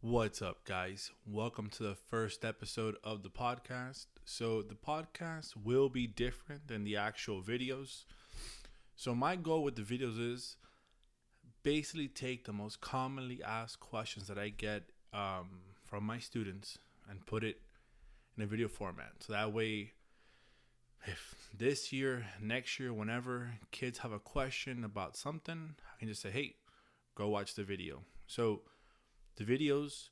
What's up, guys? Welcome to the first episode of the podcast. So, the podcast will be different than the actual videos. So, my goal with the videos is basically take the most commonly asked questions that I get from my students and put it in a video format. So, that way, if this year, next year, whenever kids have a question about something, I can just say, hey, go watch the video. So, the videos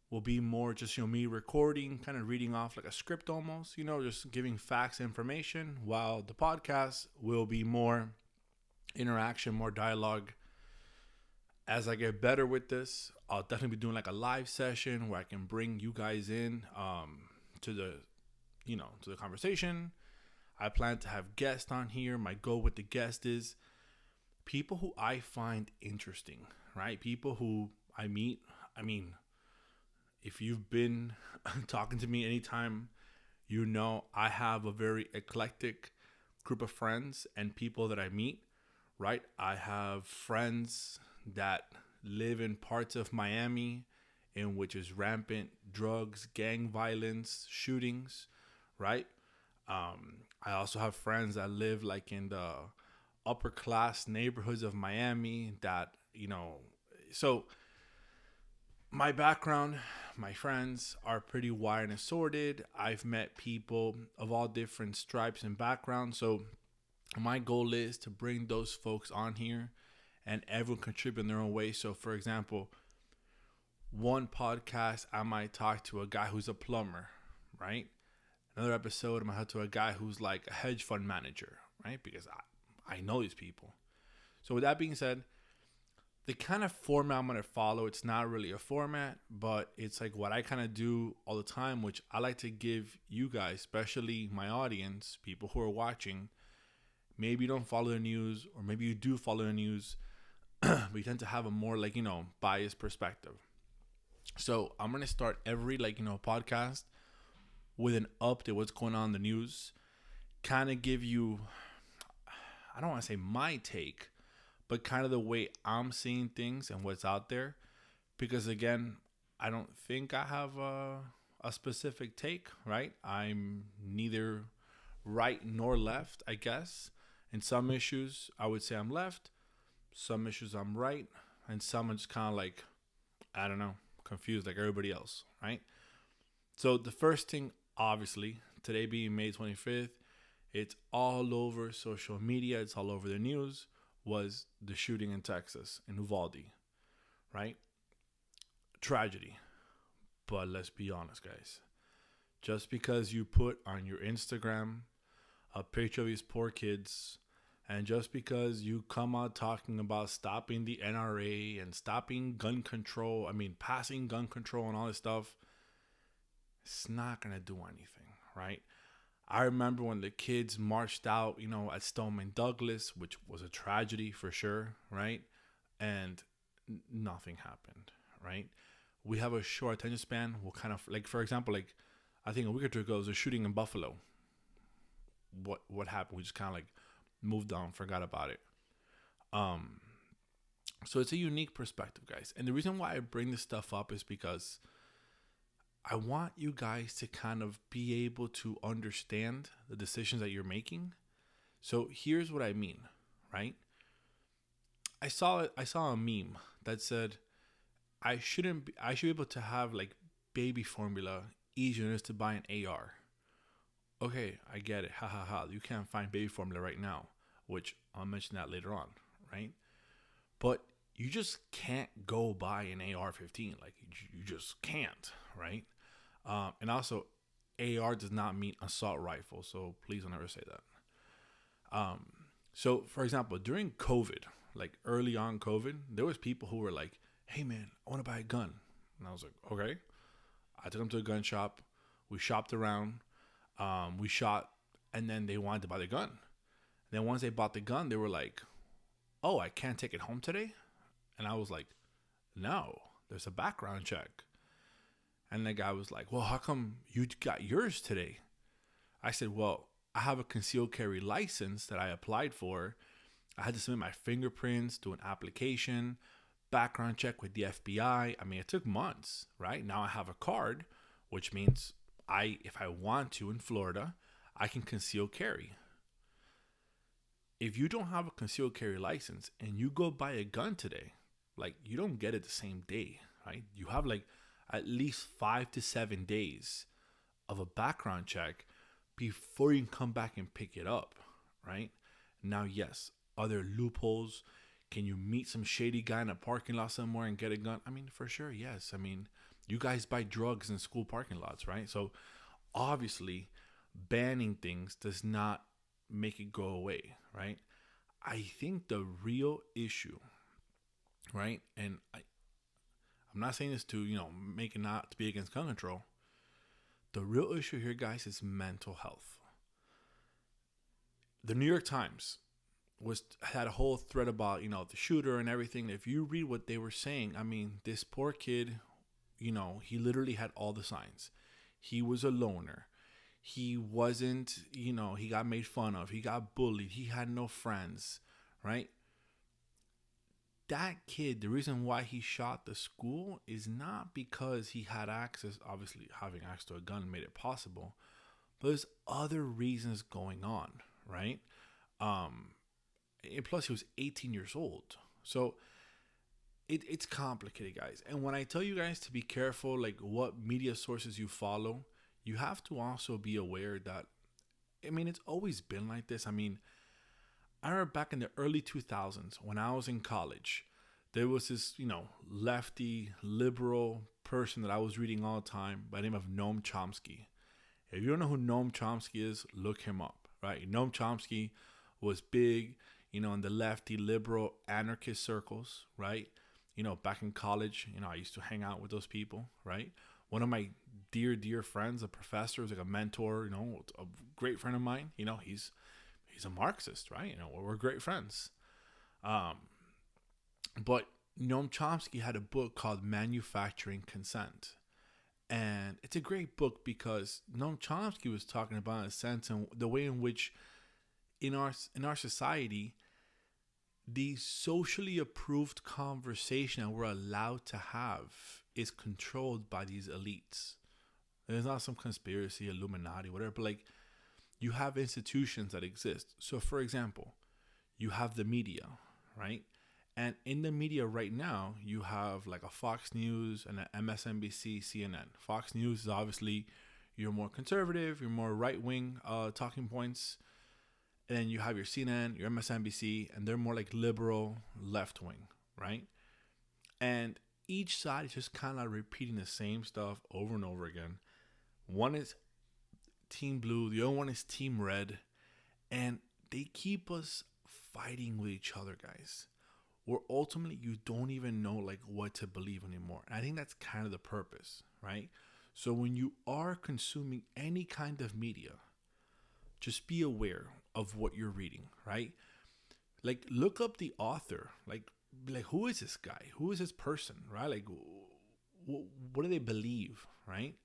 will be more just me recording, kind of reading off like a script almost, just giving facts information, while the podcast will be more interaction, more dialogue. As I get better with this, I'll definitely be doing like a live session where I can bring you guys in to the to the conversation. I plan to have guests on here. My goal with the guest is people who I find interesting, right? People who I meet. I mean, if you've been talking to me anytime, I have a very eclectic group of friends and people that I meet, right? I have friends that live in parts of Miami in which is rampant drugs, gang violence, shootings, right? I also have friends that live like in the upper class neighborhoods of Miami so my background, my friends are pretty wide and assorted. I've met people of all different stripes and backgrounds. So my goal is to bring those folks on here and everyone contribute in their own way. So for example, one podcast I might talk to a guy who's a plumber, right? Another episode I might talk to a guy who's like a hedge fund manager, right? Because I know these people. So with that being said, the kind of format I'm going to follow, it's not really a format, but it's like what I kind of do all the time, which I like to give you guys, especially my audience, people who are watching. Maybe you don't follow the news, or maybe you do follow the news, but you tend to have a more biased perspective. So I'm going to start every podcast with an update, what's going on in the news, kind of give you, I don't want to say my take, but kind of the way I'm seeing things and what's out there. Because again, I don't think I have a specific take, right? I'm neither right nor left, I guess. In some issues, I would say I'm left. Some issues, I'm right. And some are just kind of like, I don't know, confused like everybody else, right? So the first thing, obviously, today being May 25th, it's all over social media. It's all over the news, was the shooting in Texas, in Uvalde, right? Tragedy. But let's be honest, guys. Just because you put on your Instagram a picture of these poor kids, and just because you come out talking about stopping the NRA and stopping gun control, passing gun control and all this stuff, it's not going to do anything, right? I remember when the kids marched out, at Stoneman Douglas, which was a tragedy for sure, right? And nothing happened, right? We have a short attention span. We'll kind of, for example, I think a week or two ago, there was a shooting in Buffalo. What happened? We just kind of moved on, forgot about it. So it's a unique perspective, guys. And the reason why I bring this stuff up is because I want you guys to kind of be able to understand the decisions that you're making. So here's what I mean, right? I saw a meme that said I should be able to have baby formula easier than it is to buy an AR. Okay, I get it. Ha ha ha. You can't find baby formula right now, which I'll mention that later on, right? But you just can't go buy an AR-15. You just can't, right? And also, AR does not mean assault rifle, so please don't ever say that. So, for example, during COVID, early on COVID, there was people who were like, hey, man, I want to buy a gun. And I was like, okay. I took them to a gun shop. We shopped around. We shot, and then they wanted to buy the gun. And then once they bought the gun, they were like, oh, I can't take it home today? And I was like, no, there's a background check. And the guy was like, well, how come you got yours today? I said, well, I have a concealed carry license that I applied for. I had to submit my fingerprints, do an application, background check with the FBI. I mean, it took months, right? Now I have a card, which means if I want to in Florida, I can conceal carry. If you don't have a concealed carry license and you go buy a gun today, like you don't get it the same day, right? You have like at least 5 to 7 days of a background check before you can come back and pick it up, right? Now, yes, are there loopholes? Can you meet some shady guy in a parking lot somewhere and get a gun? I mean, for sure, yes. I mean, you guys buy drugs in school parking lots, right? So obviously, banning things does not make it go away, right? I think the real issue, right? And I'm not saying this to, make it not to be against gun control. The real issue here, guys, is mental health. The New York Times had a whole thread about, the shooter and everything. If you read what they were saying, I mean, this poor kid, he literally had all the signs. He was a loner. He wasn't, he got made fun of. He got bullied. He had no friends, right? That kid, the reason why he shot the school is not because he had access. Obviously, having access to a gun made it possible, but there's other reasons going on, right? And plus, he was 18 years old. So it's complicated, guys. And when I tell you guys to be careful, like what media sources you follow, you have to also be aware that, I mean, it's always been like this. I mean, I remember back in the early 2000s when I was in college, there was this, lefty, liberal person that I was reading all the time by the name of Noam Chomsky. If you don't know who Noam Chomsky is, look him up, right? Noam Chomsky was big, in the lefty, liberal, anarchist circles, right? Back in college, I used to hang out with those people, right? One of my dear friends, a professor, is like a mentor, a great friend of mine. He's a Marxist, right? We're great friends. But Noam Chomsky had a book called Manufacturing Consent. And it's a great book because Noam Chomsky was talking about a sense and the way in which in our society, the socially approved conversation that we're allowed to have is controlled by these elites. There's not some conspiracy, Illuminati, whatever, but like you have institutions that exist. So for example, you have the media, right? And in the media right now, you have like a Fox News and an MSNBC, CNN. Fox News is obviously you're more conservative, you're more right-wing talking points. And then you have your CNN, your MSNBC, and they're more like liberal, left-wing, right? And each side is just kind of repeating the same stuff over and over again. One is Team Blue, the other one is Team Red. And they keep us fighting with each other, guys. Where ultimately you don't even know like what to believe anymore. And I think that's kind of the purpose, right? So when you are consuming any kind of media, just be aware of what you're reading, right? Like look up the author. Like who is this guy? Who is this person, right? Like what do they believe, right?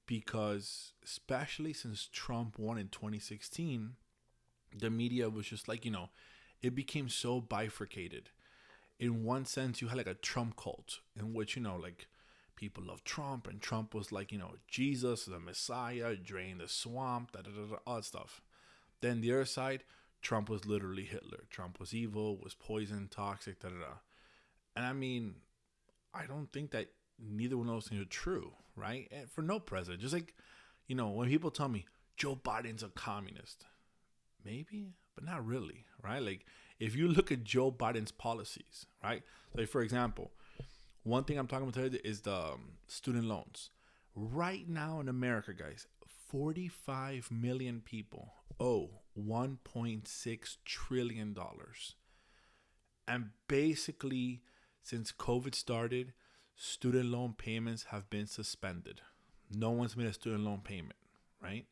Because especially since Trump won in 2016, the media was just like, it became so bifurcated. In one sense, you had like a Trump cult in which, like people love Trump and Trump was like, Jesus, the Messiah, drain the swamp, all that stuff. Then the other side, Trump was literally Hitler. Trump was evil, was poison, toxic, And I mean, I don't think that neither one of those things are true, right? And for no president, just like, when people tell me Joe Biden's a communist, maybe, but not really, right? Like if you look at Joe Biden's policies, right? Like for example, one thing I'm talking about today is the student loans. Right now in America, guys, 45 million people owe $1.6 trillion. And basically, since COVID started, student loan payments have been suspended. No one's made a student loan payment, right?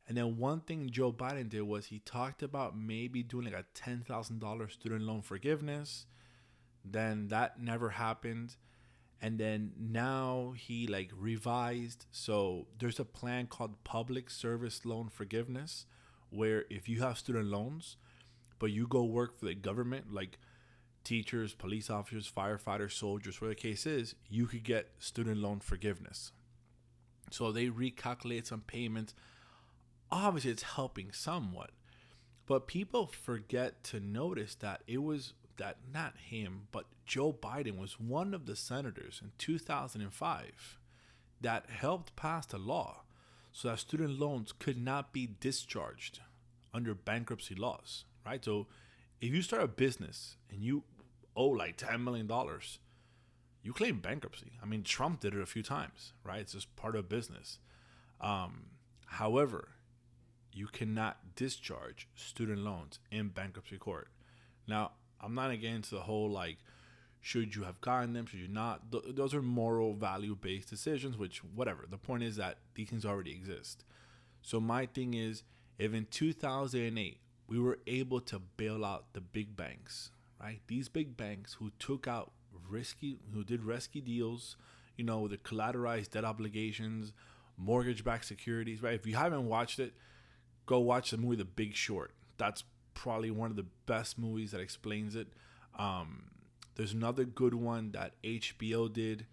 And then one thing Joe Biden did was he talked about maybe doing like a $10,000 student loan forgiveness. Then that never happened. And then now he like revised. So there's a plan called public service loan forgiveness, where if you have student loans, but you go work for the government, like teachers, police officers, firefighters, soldiers, whatever the case is, you could get student loan forgiveness. So they recalculate some payments. Obviously, it's helping somewhat, but people forget to notice that it was that not him, but Joe Biden was one of the senators in 2005 that helped pass the law so that student loans could not be discharged under bankruptcy laws, right? So if you start a business and you owe like $10 million, you claim bankruptcy. I mean, Trump did it a few times, right? It's just part of business. However, you cannot discharge student loans in bankruptcy court. Now, I'm not against the whole like, should you have gotten them? Should you not? Those are moral, value-based decisions, which, whatever. The point is that these things already exist. So my thing is, if in 2008, we were able to bail out the big banks, right? These big banks who did risky deals, with the collateralized debt obligations, mortgage-backed securities, right? If you haven't watched it, go watch the movie The Big Short. That's probably one of the best movies that explains it. There's another good one that HBO did,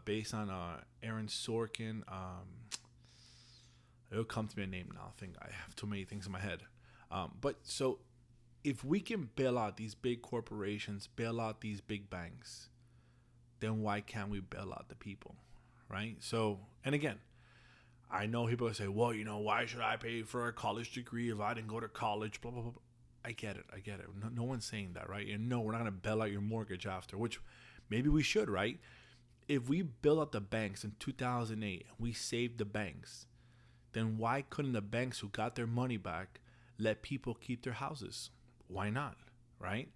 based on Aaron Sorkin. It'll come to me a name now. I think I have too many things in my head. But so if we can bail out these big corporations, bail out these big banks, then why can't we bail out the people, right? So, and again, I know people say, well, why should I pay for a college degree if I didn't go to college, blah, blah, blah. I get it. No one's saying that, right? And no, we're not going to bail out your mortgage after, which maybe we should, right? If we bail out the banks in 2008, we saved the banks, then why couldn't the banks who got their money back let people keep their houses? Why not, right?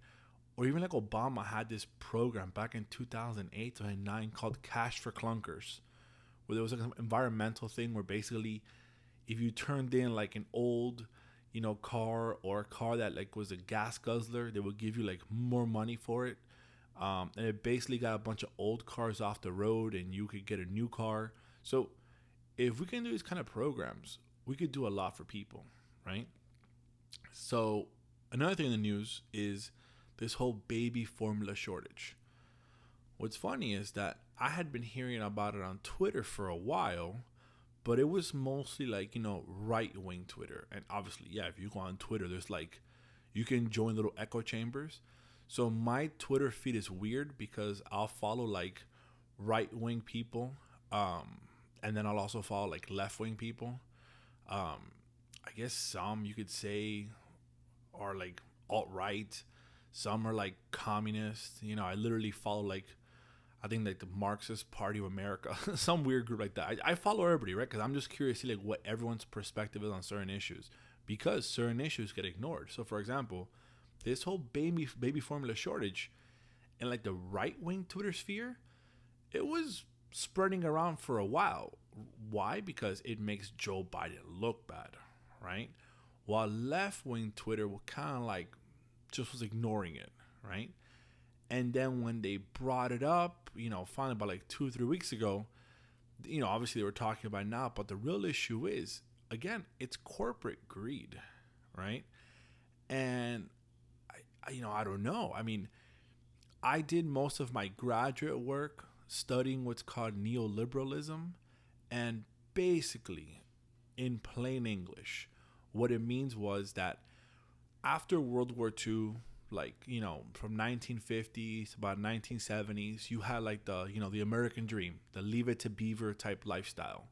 Or even like Obama had this program back in 2008 to 2009 called Cash for Clunkers, where there was like an environmental thing where basically if you turned in like an old, car or a car that like was a gas guzzler, they would give you like more money for it. And it basically got a bunch of old cars off the road and you could get a new car. So if we can do these kind of programs, we could do a lot for people, right? So another thing in the news is this whole baby formula shortage. What's funny is that I had been hearing about it on Twitter for a while, but it was mostly like, right-wing Twitter. And obviously, yeah, if you go on Twitter, there's like, you can join little echo chambers. So my Twitter feed is weird because I'll follow like right-wing people. And then I'll also follow like left-wing people. I guess some you could say are like alt-right. Some are like communist. I literally follow like, I think like the Marxist Party of America, some weird group like that. I follow everybody, right? Because I'm just curious to see like what everyone's perspective is on certain issues, because certain issues get ignored. So for example, this whole baby formula shortage and like the right wing Twitter sphere, it was spreading around for a while. Why? Because it makes Joe Biden look bad, right? While left wing Twitter will kind of like just was ignoring it, right? And then when they brought it up, finally about like 2 or 3 weeks ago, obviously they were talking about it now, but the real issue is, again, it's corporate greed, right? And I don't know. I mean, I did most of my graduate work studying what's called neoliberalism, and basically, in plain English, what it means was that after World War II, like, from 1950s to about 1970s, you had like the American dream, the Leave It to Beaver type lifestyle.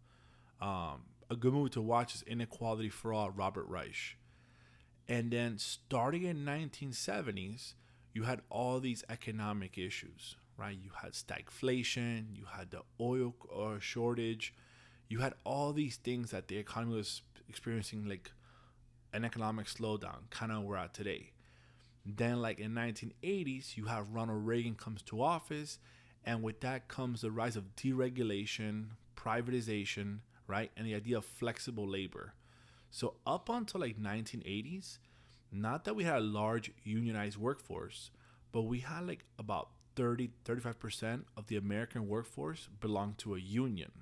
A good movie to watch is Inequality for All, Robert Reich. And then starting in 1970s, you had all these economic issues, right? You had stagflation, you had the oil shortage, you had all these things that the economy was experiencing, like an economic slowdown, kind of where we're at today. Then like in 1980s, you have Ronald Reagan comes to office, and with that comes the rise of deregulation, privatization, right? And the idea of flexible labor. So up until like 1980s, not that we had a large unionized workforce, but we had like about 35% of the American workforce belonged to a union.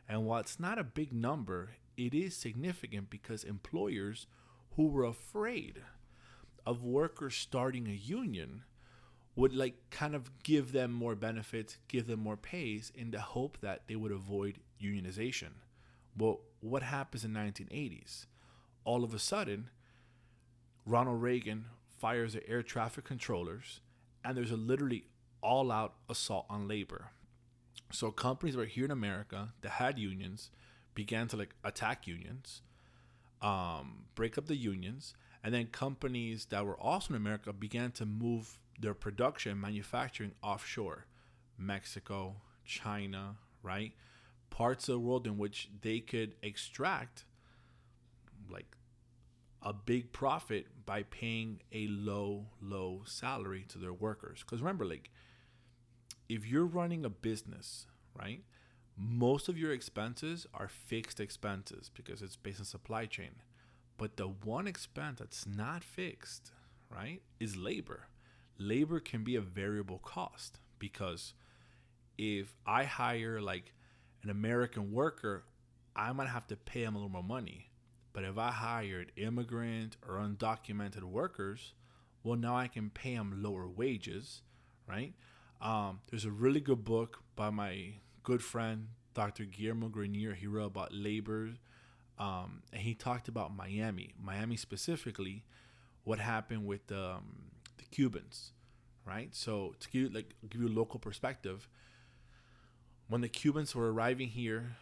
And while it's not a big number, it is significant because employers who were afraid of workers starting a union would like kind of give them more benefits, give them more pays in the hope that they would avoid unionization. Well, what happens in 1980s? All of a sudden, Ronald Reagan fires the air traffic controllers, and there's a literally all-out assault on labor. So companies that were here in America that had unions began to like attack unions, break up the unions, and then companies that were also in America began to move their production, manufacturing offshore, Mexico, China, right? Parts of the world in which they could extract like a big profit by paying a low salary to their workers. Because remember, like, if you're running a business, right, most of your expenses are fixed expenses because it's based on supply chain. But the one expense that's not fixed, right, is labor. Labor can be a variable cost because if I hire like an American worker, I might have to pay them a little more money. But if I hired immigrant or undocumented workers, well, now I can pay them lower wages, right? There's a really good book by my good friend, Dr. Guillermo Grenier. He wrote about labor, and he talked about Miami specifically, what happened with the Cubans, right? So to give you a local perspective, when the Cubans were arriving here,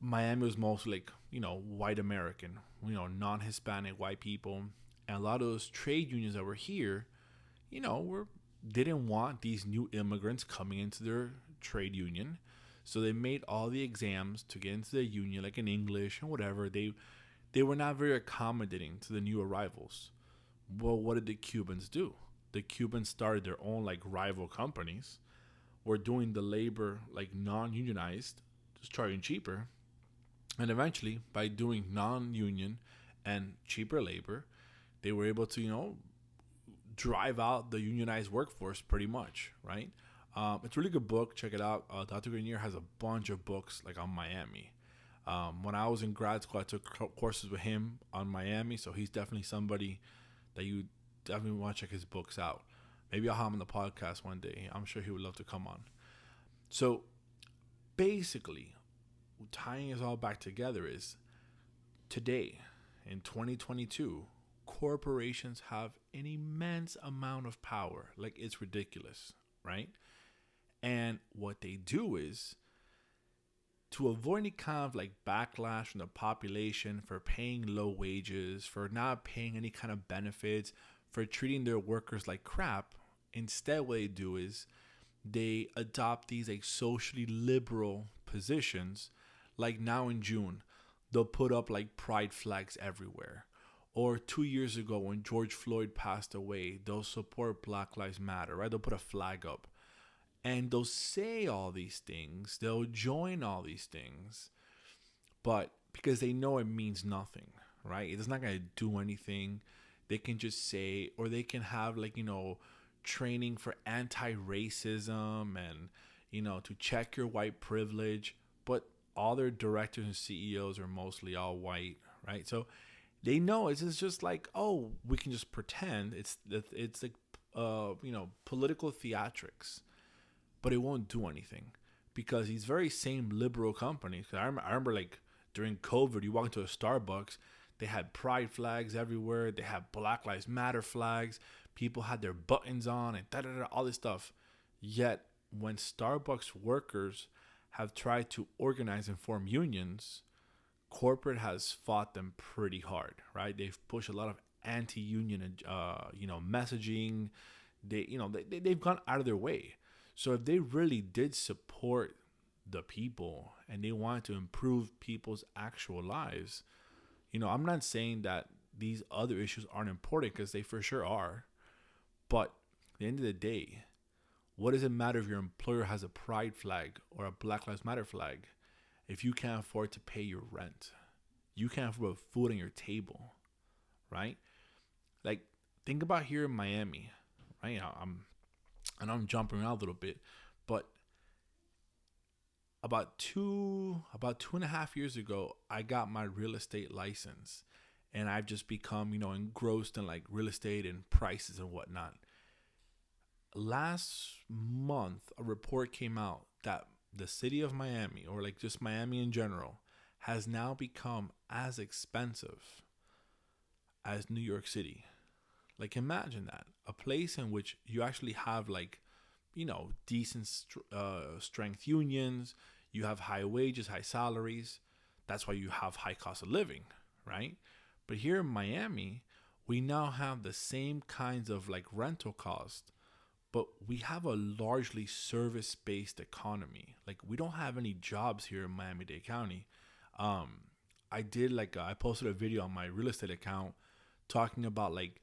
Miami was mostly like, white American, non-Hispanic white people. And a lot of those trade unions that were here, were didn't want these new immigrants coming into their trade union. So they made all the exams to get into the union, like in English and whatever. They were not very accommodating to the new arrivals. Well, what did the Cubans do? The Cubans started their own like rival companies, were doing the labor like non-unionized, just charging cheaper. And eventually, by doing non-union and cheaper labor, they were able to, drive out the unionized workforce pretty much, right? It's a really good book. Check it out. Dr. Grenier has a bunch of books like on Miami. When I was in grad school, I took courses with him on Miami, so he's definitely somebody that you definitely want to check his books out. Maybe I'll have him on the podcast one day. I'm sure he would love to come on. So basically, tying us all back together is today in 2022, corporations have an immense amount of power. Like, it's ridiculous, right? And what they do is, to avoid any kind of like backlash from the population for paying low wages, for not paying any kind of benefits, for treating their workers like crap, instead what they do is they adopt these like socially liberal positions. Like now in June, they'll put up like pride flags everywhere. Or 2 years ago when George Floyd passed away, they'll support Black Lives Matter, right? They'll put a flag up. And they'll say all these things. They'll join all these things. But because they know it means nothing, right? It's not going to do anything. They can just say, or they can have like, training for anti-racism and, to check your white privilege. But all their directors and CEOs are mostly all white, right? So they know it's just like, oh, we can just pretend. It's like, political theatrics. But it won't do anything because these very same liberal companies. I remember like during COVID, you walk into a Starbucks, they had pride flags everywhere. They had Black Lives Matter flags. People had their buttons on and all this stuff. Yet when Starbucks workers have tried to organize and form unions, corporate has fought them pretty hard, right? They've pushed a lot of anti-union, messaging. They've gone out of their way. So if they really did support the people and they wanted to improve people's actual lives, I'm not saying that these other issues aren't important because they for sure are. But at the end of the day, what does it matter if your employer has a pride flag or a Black Lives Matter flag if you can't afford to pay your rent? You can't afford food on your table, right? Like, think about here in Miami, right? I'm jumping around a little bit, but about two and a half years ago, I got my real estate license, and I've just become, engrossed in like real estate and prices and whatnot. last month, a report came out that the city of Miami, or like just Miami in general, has now become as expensive as New York City. Like, imagine that. A place in which you actually have, like, decent strength unions, you have high wages, high salaries. That's why you have high cost of living, right? But here in Miami, we now have the same kinds of like rental costs, but we have a largely service based economy. Like, we don't have any jobs here in Miami Dade County. Um, I posted a video on my real estate account talking about like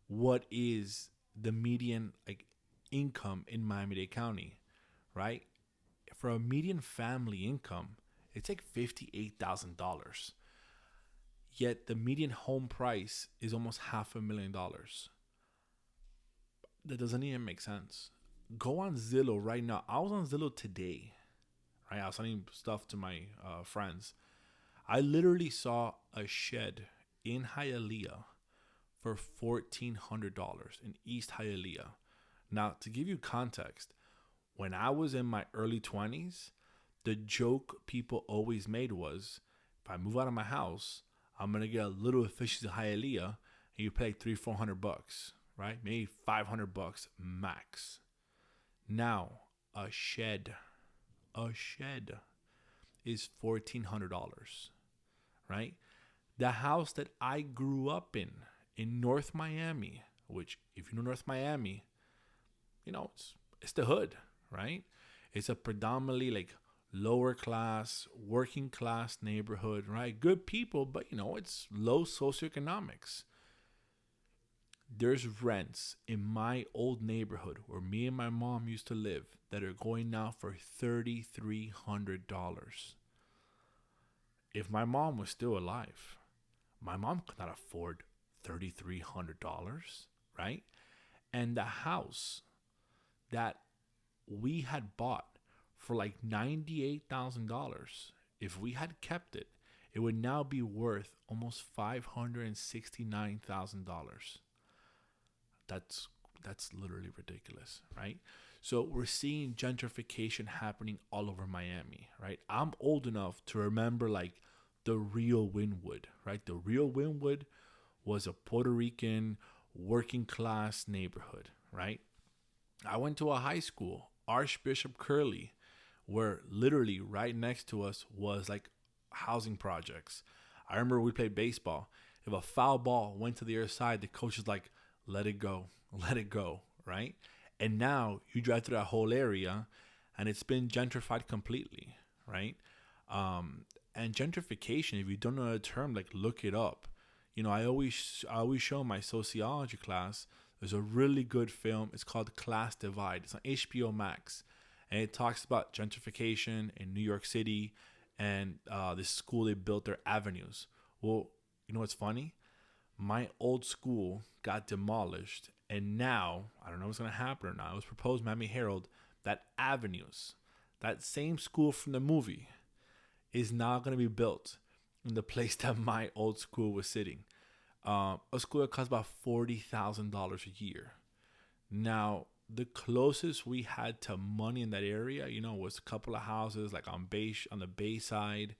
what is the median like income in Miami Dade County, right? For a median family income, it's like $58,000. Yet the median home price is almost $500,000. That doesn't even make sense. Go on Zillow right now. I was on Zillow today, right? I was sending stuff to my friends. I literally saw a shed in Hialeah for $1,400 in East Hialeah. Now, to give you context, when I was in my early 20s, the joke people always made was, if I move out of my house, I'm gonna get a little efficiency in Hialeah, and you pay like $300-400, right? Maybe $500 max. Now, a shed is $1,400, right? The house that I grew up in North Miami, which, if you know North Miami, it's the hood, right? It's a predominantly like lower class, working class neighborhood, right? Good people, but it's low socioeconomics. There's rents in my old neighborhood where me and my mom used to live that are going now for $3,300. If my mom was still alive, my mom could not afford $3,300, right? And the house that we had bought for like $98,000, if we had kept it, it would now be worth almost $569,000. That's literally ridiculous, right? So we're seeing gentrification happening all over Miami, right? I'm old enough to remember like the real Wynwood, right? The real Wynwood was a Puerto Rican working class neighborhood, right? I went to a high school, Archbishop Curley, where literally right next to us was like housing projects. I remember we played baseball. If a foul ball went to the other side, the coach was like, let it go, right? And now you drive through that whole area and it's been gentrified completely, right? And gentrification, if you don't know the term, like look it up. I always show my sociology class. There's a really good film. It's called Class Divide. It's on HBO Max, and it talks about gentrification in New York City and this school they built their avenues. Well, you know what's funny? My old school got demolished, and now I don't know what's gonna happen or not. It was proposed Miami Herald that avenues, that same school from the movie, is now gonna be built in the place that my old school was sitting. A school that costs about $40,000 a year. Now, the closest we had to money in that area, was a couple of houses like on the Bay side,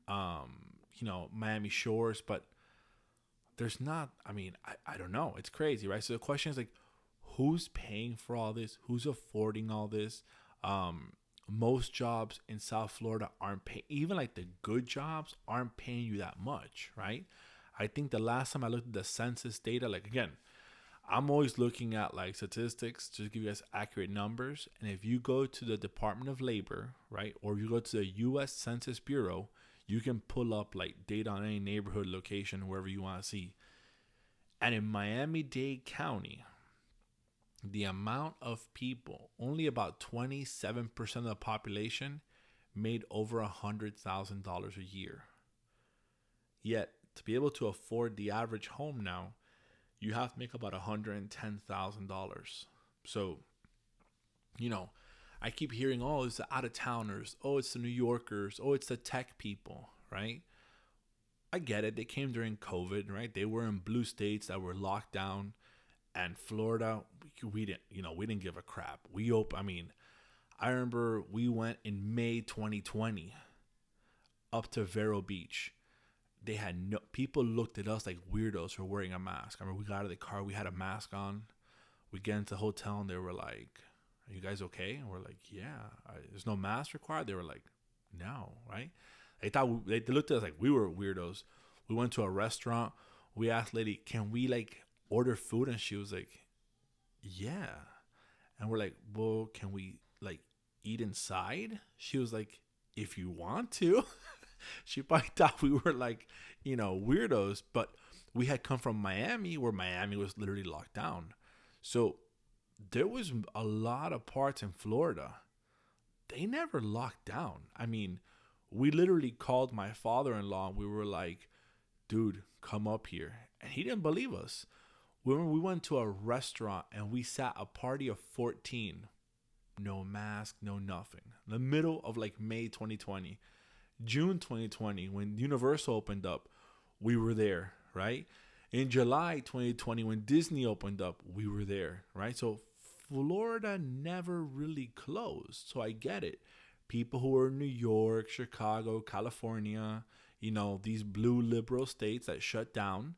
Miami Shores, but there's not. I mean, I don't know. It's crazy, right? So the question is like, who's paying for all this? Who's affording all this? Most jobs in South Florida aren't paying. Even like the good jobs aren't paying you that much, right? I think the last time I looked at the census data, like again, I'm always looking at like statistics to give you guys accurate numbers. And if you go to the Department of Labor, right, or you go to the U.S. Census Bureau, you can pull up like data on any neighborhood location, wherever you want to see. And in Miami-Dade County, the amount of people, only about 27% of the population made over $100,000 a year. Yet, to be able to afford the average home now, you have to make about $110,000. So, I keep hearing, oh, it's the out-of-towners, oh, it's the New Yorkers, oh, it's the tech people, right? I get it. They came during COVID, right? They were in blue states that were locked down. And Florida, we didn't, we didn't give a crap. I remember we went in May 2020 up to Vero Beach. They had no people looked at us like weirdos for wearing a mask. I remember we got out of the car, we had a mask on. We get into the hotel and they were like, "Are you guys okay?" And we're like, "Yeah." There's no mask required. They were like, "No," right? They looked at us like we were weirdos. We went to a restaurant. We asked lady, "Can we like order food?" And she was like, "Yeah." And we're like, "Well, can we like eat inside?" She was like, "If you want to." She probably thought we were like, weirdos, but we had come from Miami where Miami was literally locked down. So there was a lot of parts in Florida. They never locked down. We literally called my father-in-law and we were like, "Dude, come up here." And he didn't believe us. We went to a restaurant and we sat a party of 14. No mask, no nothing. In the middle of like May 2020. June 2020, when Universal opened up, we were there, right? In July 2020, when Disney opened up, we were there, right? So Florida never really closed. So I get it. People who are in New York, Chicago, California, these blue liberal states that shut down,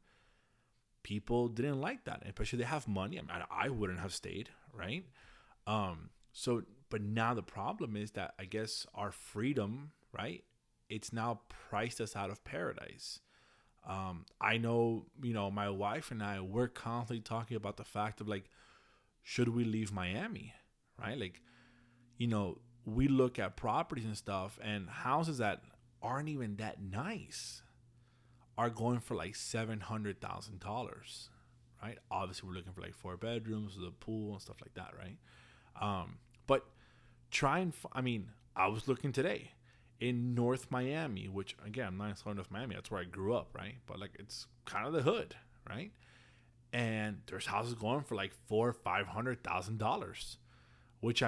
people didn't like that. Especially they have money. I wouldn't have stayed, right? But now the problem is that I guess our freedom, right? It's now priced us out of paradise. I know, my wife and I, we're constantly talking about the fact of like, should we leave Miami, right? Like, we look at properties and stuff and houses that aren't even that nice are going for like $700,000, right? Obviously, we're looking for like 4 bedrooms with a pool and stuff like that, right? But I was looking today in North Miami, which again, I'm not in North Miami. That's where I grew up, right? But like, it's kind of the hood, right? And there's houses going for like $400,000-$500,000, which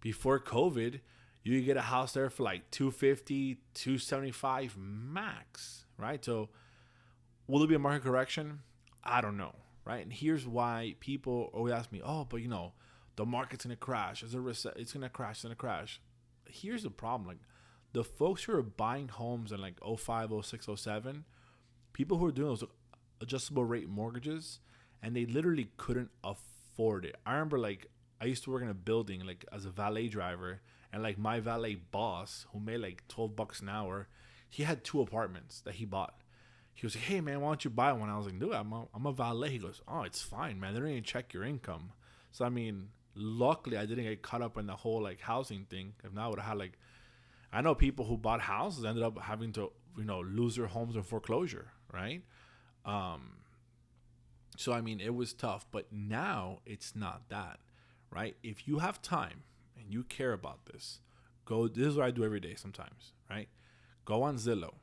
before COVID, you could get a house there for like 250, 275 max, right? So will there be a market correction? I don't know, right? And here's why people always ask me, "Oh, but the market's gonna crash. It's gonna crash. It's gonna crash." Here's the problem: like the folks who are buying homes in like 05, 06, 07, people who are doing those adjustable rate mortgages, and they literally couldn't afford it. I remember like I used to work in a building like as a valet driver, and like my valet boss who made like $12 an hour, he had 2 apartments that he bought. He was like, "Hey man, why don't you buy one?" I was like, "Dude, I'm a valet." He goes, "Oh, it's fine, man. They don't even check your income." So luckily I didn't get caught up in the whole like housing thing. If not, I would have had like, I know people who bought houses ended up having to lose their homes in foreclosure, right? So it was tough, but now it's not that, right? If you have time and you care about this, this is what I do every day sometimes, right? Go on Zillow,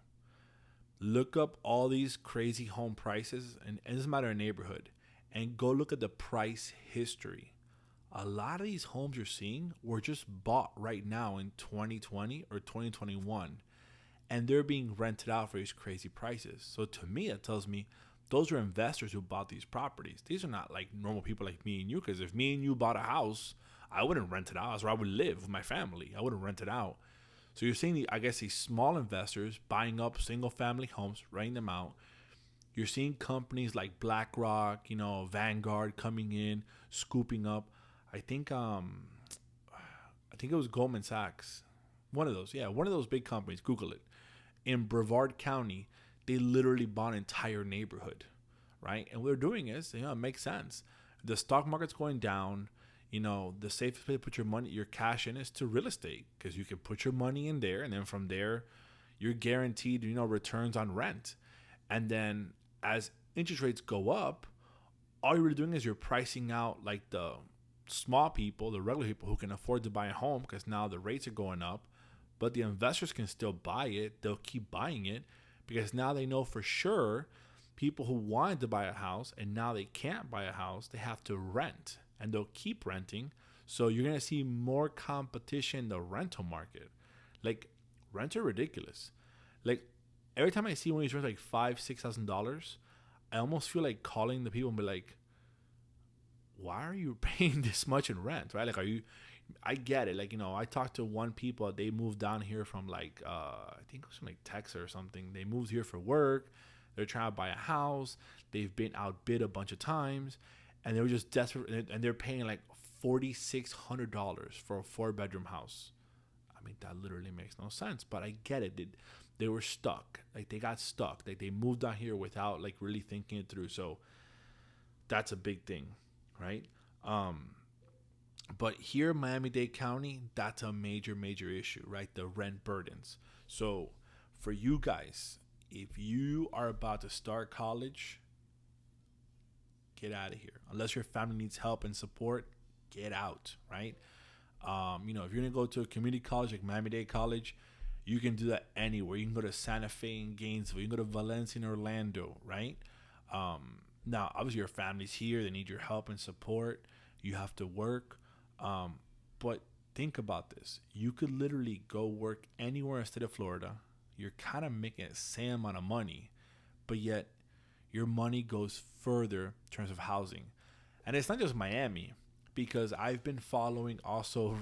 look up all these crazy home prices, and it doesn't matter a neighborhood, and go look at the price history. A lot of these homes you're seeing were just bought right now in 2020 or 2021, and they're being rented out for these crazy prices. So to me, that tells me those are investors who bought these properties. These are not like normal people like me and you, because if me and you bought a house, I wouldn't rent it out. That's where I would live with my family. I wouldn't rent it out. So you're seeing, these small investors buying up single family homes, renting them out. You're seeing companies like BlackRock, Vanguard coming in, scooping up. I think it was Goldman Sachs. One of those big companies. Google it. In Brevard County, they literally bought an entire neighborhood, right? And what they're doing is, it makes sense. The stock market's going down. The safest way to put your cash in is to real estate, because you can put your money in there, and then from there, you're guaranteed, returns on rent. And then as interest rates go up, all you're really doing is you're pricing out like the small people, the regular people who can afford to buy a home, because now the rates are going up, but the investors can still buy it. They'll keep buying it because now they know for sure people who wanted to buy a house and now they can't buy a house, they have to rent, and they'll keep renting. So you're going to see more competition in the rental market. Like, rents are ridiculous. Like, every time I see one of these rents like $5,000, $6,000, I almost feel like calling the people and be like, why are you paying this much in rent, right? Like, are you? I get it. Like, I talked to one people. They moved down here from like I think it was from like Texas or something. They moved here for work. They're trying to buy a house. They've been outbid a bunch of times, and they were just desperate. And they're paying like $4,600 for a 4-bedroom house. I mean, that literally makes no sense. But I get it. They were stuck. Like, they got stuck. Like, they moved down here without like really thinking it through. So that's a big thing, right? But here in Miami-Dade County, that's a major, major issue, right? The rent burdens. So for you guys, if you are about to start college, get out of here. Unless your family needs help and support, get out, right? If you're gonna go to a community college like Miami-Dade College, you can do that anywhere. You can go to Santa Fe in Gainesville. You can go to Valencia in Orlando, right? Now, obviously, your family's here. They need your help and support. You have to work. But think about this. You could literally go work anywhere in the state of Florida. You're kind of making the same amount of money, but yet your money goes further in terms of housing. And it's not just Miami, because I've been following also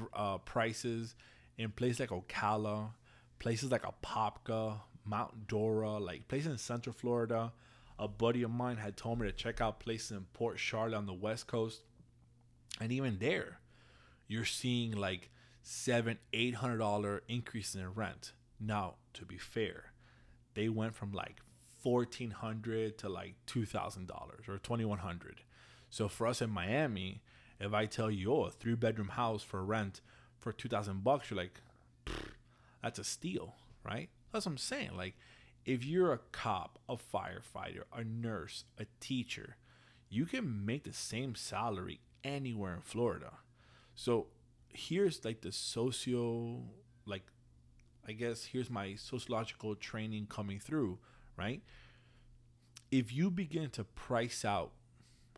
prices in places like Ocala, places like Apopka, Mount Dora, like places in Central Florida. A buddy of mine had told me to check out places in Port Charlotte on the West Coast. And even there, you're seeing like $700-800 increases in rent. Now, to be fair, they went from like $1,400 to like $2,000 or $2,100. So for us in Miami, if I tell you, a 3-bedroom house for rent for $2,000, you're like, that's a steal, right? That's what I'm saying. Like, if you're a cop, a firefighter, a nurse, a teacher, you can make the same salary anywhere in Florida. So here's like the here's my sociological training coming through, right? If you begin to price out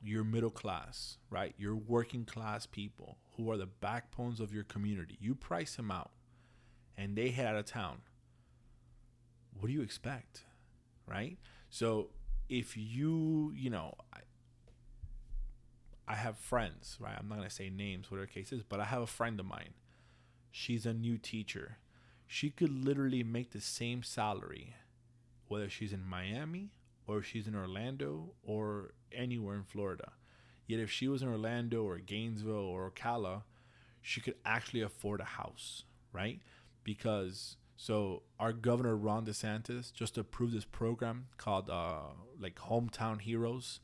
your middle class, right, your working class people who are the backbones of your community, you price them out and they head out of town, what do you expect, right? So if I have friends, right? I'm not going to say names, whatever the case is, but I have a friend of mine. She's a new teacher. She could literally make the same salary, whether she's in Miami or she's in Orlando or anywhere in Florida. Yet if she was in Orlando or Gainesville or Ocala, she could actually afford a house, right? Because so our governor Ron DeSantis just approved this program called like Hometown Heroes,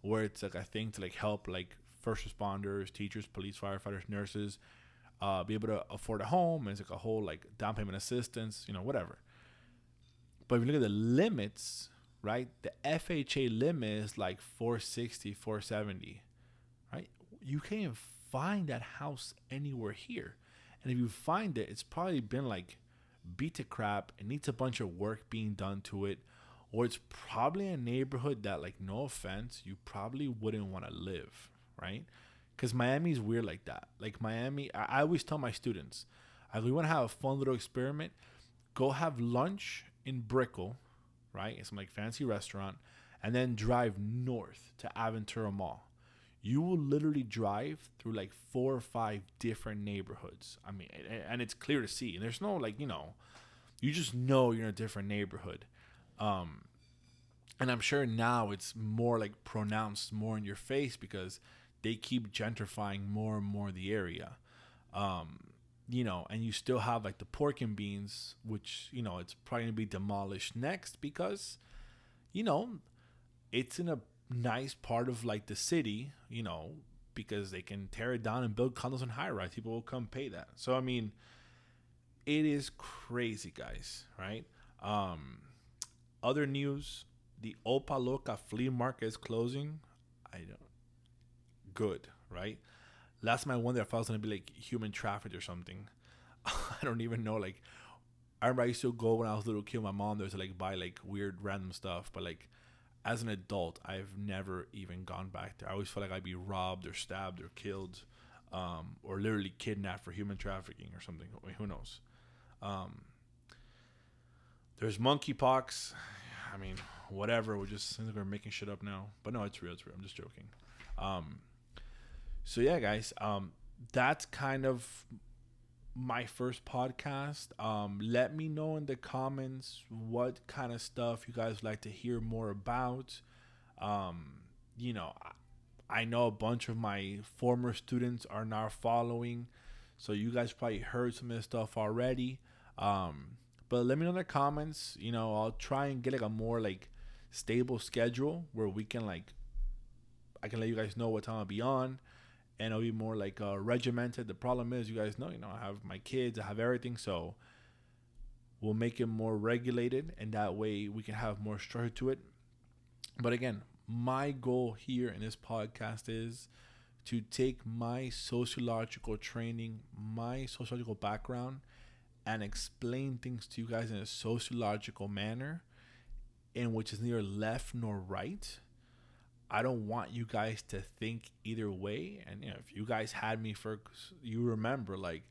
where it's like a thing to like help like first responders, teachers, police, firefighters, nurses be able to afford a home. And it's like a whole like down payment assistance, whatever. But if you look at the limits, right, the FHA limit is like 460, 470, right? You can't even find that house anywhere here. And if you find it, it's probably been like beat to crap. It needs a bunch of work being done to it. Or it's probably a neighborhood that, like, no offense, you probably wouldn't want to live, right? Because Miami's weird like that. Like, Miami, I always tell my students, we want to have a fun little experiment. Go have lunch in Brickell, right? It's some, like, fancy restaurant. And then drive north to Aventura Mall. You will literally drive through, like, 4 or 5 different neighborhoods. I mean, and it's clear to see. And there's no, like, you just know you're in a different neighborhood. And I'm sure now it's more like pronounced more in your face because they keep gentrifying more and more the area. And you still have like the pork and beans, which, it's probably going to be demolished next because, it's in a nice part of like the city, because they can tear it down and build condos and high rise. People will come pay that. So, I mean, it is crazy, guys, right? Other news, the Opa Loca flea market is closing. Good, right? Last time I wondered if I was going to be like human trafficked or something. I don't even know. Like, I remember I used to go when I was a little kid with my mom there to like buy like weird random stuff. But like as an adult, I've never even gone back there. I always felt like I'd be robbed or stabbed or killed, or literally kidnapped for human trafficking or something. I mean, who knows? There's monkeypox. I mean, whatever. We're making shit up now. But no, it's real. I'm just joking. So yeah, guys, that's kind of my first podcast. Let me know in the comments what kind of stuff you guys like to hear more about. Um, you know, I know a bunch of my former students are now following, so you guys probably heard some of this stuff already. But let me know in the comments. I'll try and get like a more like stable schedule where we can like I can let you guys know what time I'll be on, and it'll be more like regimented. The problem is, you guys know, I have my kids, I have everything, so we'll make it more regulated, and that way we can have more structure to it. But again, my goal here in this podcast is to take my sociological training, my sociological background, and explain things to you guys in a sociological manner in which is neither left nor right. I don't want you guys to think either way. And if you guys had me for, you remember, like,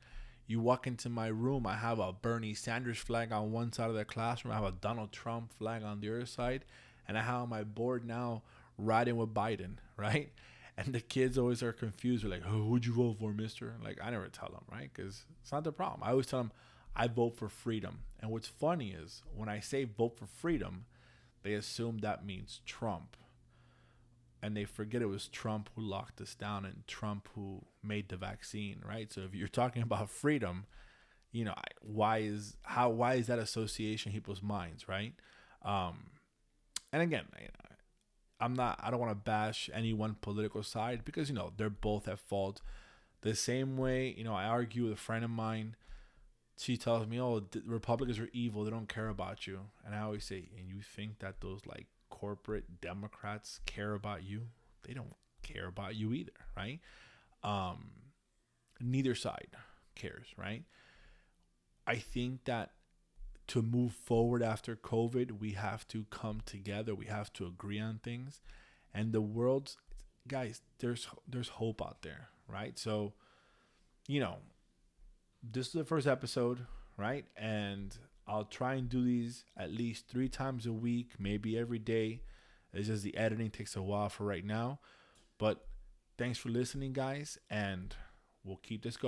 you walk into my room, I have a Bernie Sanders flag on one side of the classroom, I have a Donald Trump flag on the other side, and I have on my board now riding with Biden, right? And the kids always are confused. They're like, "Oh, who'd you vote for, mister?" Like, I never tell them, right? Because it's not the problem. I always tell them I vote for freedom. And what's funny is when I say vote for freedom, they assume that means Trump, and they forget it was Trump who locked us down and Trump who made the vaccine, right? So if you're talking about freedom, why is that association in people's minds, right? Um, and again, I don't want to bash any one political side because they're both at fault. The same way, I argue with a friend of mine. She tells me, "Oh, the Republicans are evil. They don't care about you." And I always say, "And you think that those like corporate Democrats care about you? They don't care about you either, right? Um, Neither side cares, right? I think that to move forward after COVID, we have to come together. We have to agree on things, and the world's guys. There's hope out there, right? So, you know, this is the first episode, right? And I'll try and do these at least 3 times a week, maybe every day. It's just the editing takes a while for right now. But thanks for listening, guys, and we'll keep this going.